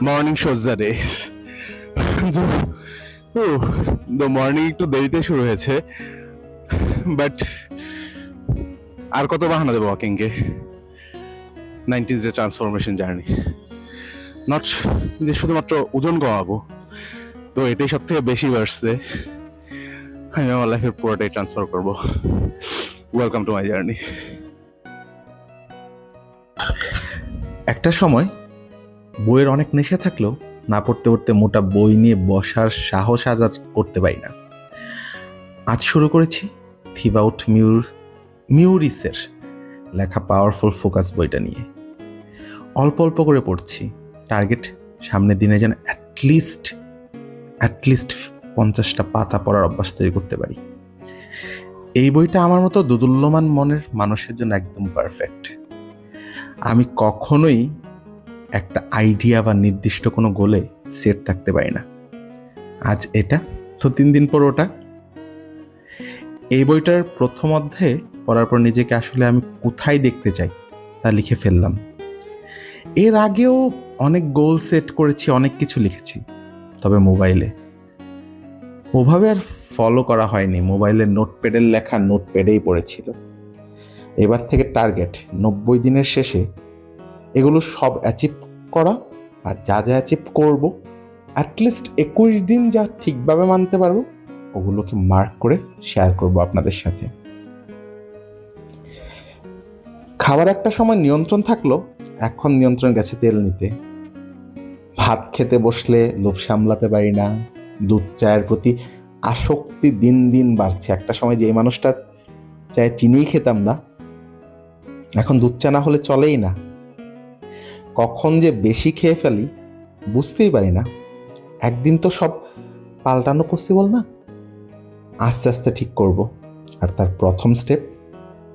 Morning shows the day. The morning একটু দেরিতে শুরু হয়েছে, বাট আর কত বাহানা দেবো ওয়াকিংকে। 90s day transformation journey, not যে শুধুমাত্র ওজন কমাবো, তো এটাই সব থেকে বেশি বাড়ছে। আমি আমার লাইফের পুরোটাই ট্রান্সফার করবো। Welcome to my journey. একটা সময় বইয়ের অনেক নেশা থাকলেও না পড়তে পড়তে মোটা বই নিয়ে বসার সাহস আজ করতে পারি না। আজ শুরু করেছি থিবাউট মিউরিসের লেখা পাওয়ারফুল ফোকাস বইটা নিয়ে। অল্প অল্প করে পড়ছি, টার্গেট সামনের দিনে যেন অ্যাটলিস্ট 50টা পাতা পড়ার অভ্যাস তৈরি করতে পারি। এই বইটা আমার মতো দুদুল্যমান মনের মানুষের জন্য একদম পারফেক্ট। আমি কখনোই একটা আইডিয়া বা নির্দিষ্ট কোনো গোলে সেট থাকতে পারি না। আজ এটা তো 3 দিন পর ওটা। এই বইটার প্রথম অধ্যায়ে পড়ার পর নিজেকে আসলে আমি কোথায় দেখতে চাই তা লিখে ফেললাম। এর আগেও অনেক গোল সেট করেছি, অনেক কিছু লিখেছি, তবে মোবাইলে ওভাবে আর ফলো করা হয়নি। মোবাইলের নোটপ্যাডের লেখা নোটপ্যাডেই পড়েছিল। এবার থেকে টার্গেট 90 দিনের শেষে এগুলো সব অ্যাচিভ করা, আর যা যা অ্যাচিভ করব অ্যাটলিস্ট 21 দিন যা ঠিকভাবে মানতে পারবো ওগুলোকে মার্ক করে শেয়ার করব আপনাদের সাথে। খাবার একটা সময় নিয়ন্ত্রণ থাকলো, এখন নিয়ন্ত্রণ গেছে তেল নিতে। ভাত খেতে বসলে লোভ সামলাতে পারি না। দুধ চায়ের প্রতি আসক্তি দিন দিন বাড়ছে। একটা সময় যে মানুষটা চায়ে চিনিই খেতাম না, এখন দুধ চা না হলে চলেই না। কখন যে বেশি খেয়ে ফেলি বুঝতেই পারি না। একদিন তো সব পাল্টানো পসিবল না। আস্তে আস্তে ঠিক করব। আর তার প্রথম স্টেপ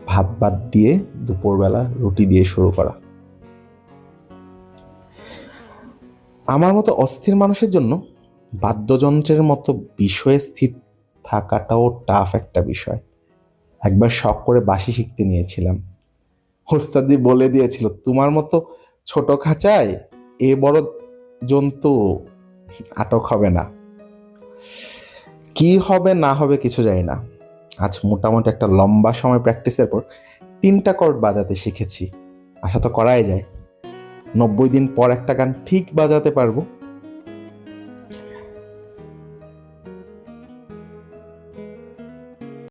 ভাত বাদ দিয়ে দুপুরবেলা রুটি দিয়ে শুরু করা। আমার মতো অস্থির মানুষের জন্য বাদ্যযন্ত্রের মতো বিষয়ে স্থির থাকাটাও টাফ একটা বিষয়। একবার শখ করে বাঁশি শিখতে নিয়েছিলাম। ওস্তাদজি বলে দিয়েছিল, তোমার মতো ছোট খাঁচায় এ বড় জন্তু আটক হবে না। কি হবে না হবে কিছু জানি না। আজ মোটামুটি একটা লম্বা সময় প্র্যাকটিসের পর 3টা কর্ড বাজাতে শিখেছি। আশা তো করাই যায় 90 দিন পর একটা গান ঠিক বাজাতে পারবো।